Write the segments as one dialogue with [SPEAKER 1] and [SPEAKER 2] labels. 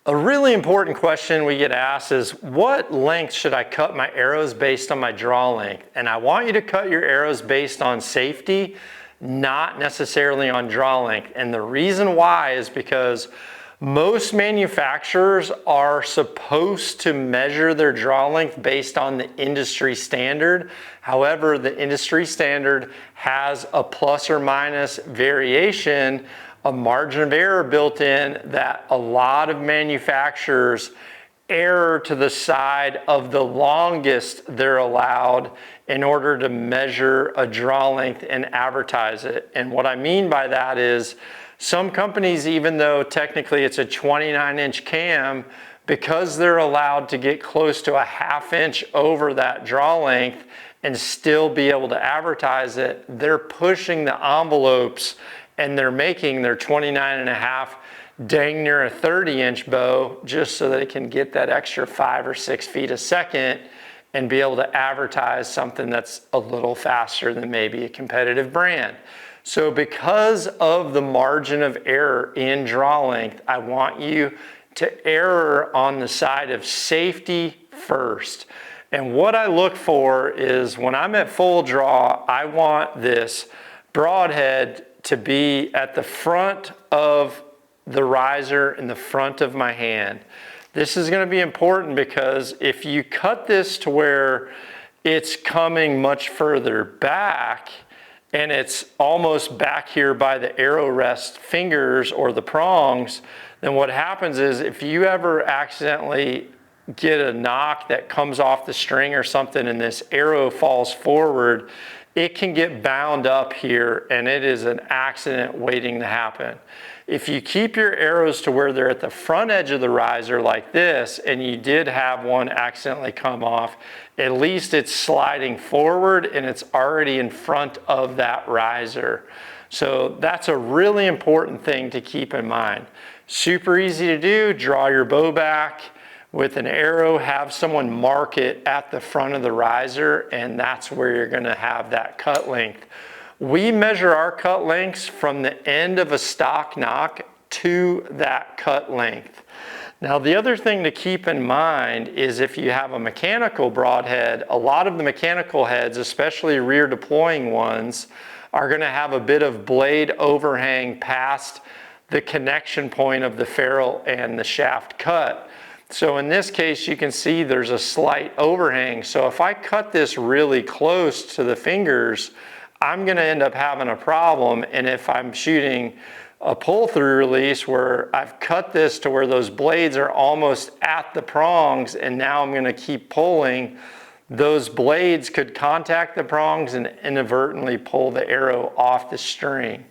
[SPEAKER 1] A really important question we get asked is, what length should I cut my arrows based on my draw length? And I want you to cut your arrows based on safety, not necessarily on draw length. And the reason why is because most manufacturers are supposed to measure their draw length based on the industry standard. However, the industry standard has a plus or minus variation, a margin of error built in, that a lot of manufacturers err to the side of the longest they're allowed in order to measure a draw length and advertise it. And what I mean by that is, some companies, even though technically it's a 29-inch cam, because they're allowed to get close to a ½ inch over that draw length and still be able to advertise it, they're pushing the envelopes and they're making their 29.5 dang near a 30-inch bow just so that it can get that extra 5 or 6 feet a second and be able to advertise something that's a little faster than maybe a competitive brand. So because of the margin of error in draw length, I want you to err on the side of safety first. And what I look for is, when I'm at full draw, I want this broadhead to be at the front of the riser in the front of my hand. This is going to be important because if you cut this to where it's coming much further back and it's almost back here by the arrow rest fingers or the prongs, then what happens is, if you ever accidentally get a knock that comes off the string or something and this arrow falls forward, it can get bound up here and it is an accident waiting to happen. If you keep your arrows to where they're at the front edge of the riser like this, and you did have one accidentally come off, at least it's sliding forward and it's already in front of that riser. So that's a really important thing to keep in mind. Super easy to do. Draw your bow back with an arrow, have someone mark it at the front of the riser, and that's where you're going to have that cut length. We measure our cut lengths from the end of a stock knock to that cut length. Now, the other thing to keep in mind is, if you have a mechanical broadhead, a lot of the mechanical heads, especially rear deploying ones, are going to have a bit of blade overhang past the connection point of the ferrule and the shaft cut. So in this case, you can see there's a slight overhang. So if I cut this really close to the fingers, I'm going to end up having a problem. And if I'm shooting a pull-through release where I've cut this to where those blades are almost at the prongs, and now I'm going to keep pulling, those blades could contact the prongs and inadvertently pull the arrow off the string.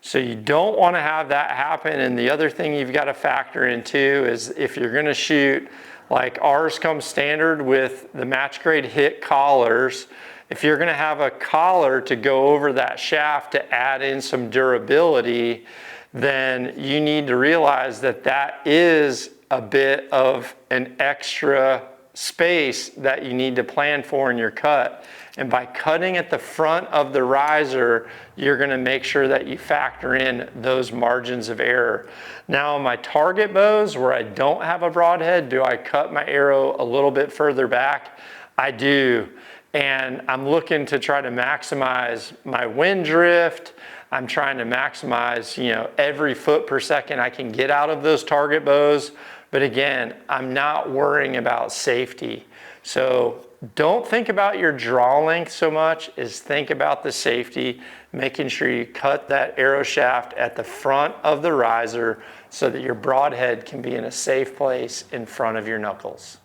[SPEAKER 1] So you don't want to have that happen. And the other thing you've got to factor in too is, if you're going to shoot, like ours comes standard with the match grade hit collars, if you're going to have a collar to go over that shaft to add in some durability, then you need to realize that that is a bit of an extra space that you need to plan for in your cut. And by cutting at the front of the riser, you're going to make sure that you factor in those margins of error. Now, on my target bows where I don't have a broadhead, do I cut my arrow a little bit further back? I do. And I'm looking to try to maximize my wind drift. I'm trying to maximize, every foot per second I can get out of those target bows. But again, I'm not worrying about safety. So don't think about your draw length so much as think about the safety, making sure you cut that arrow shaft at the front of the riser so that your broadhead can be in a safe place in front of your knuckles.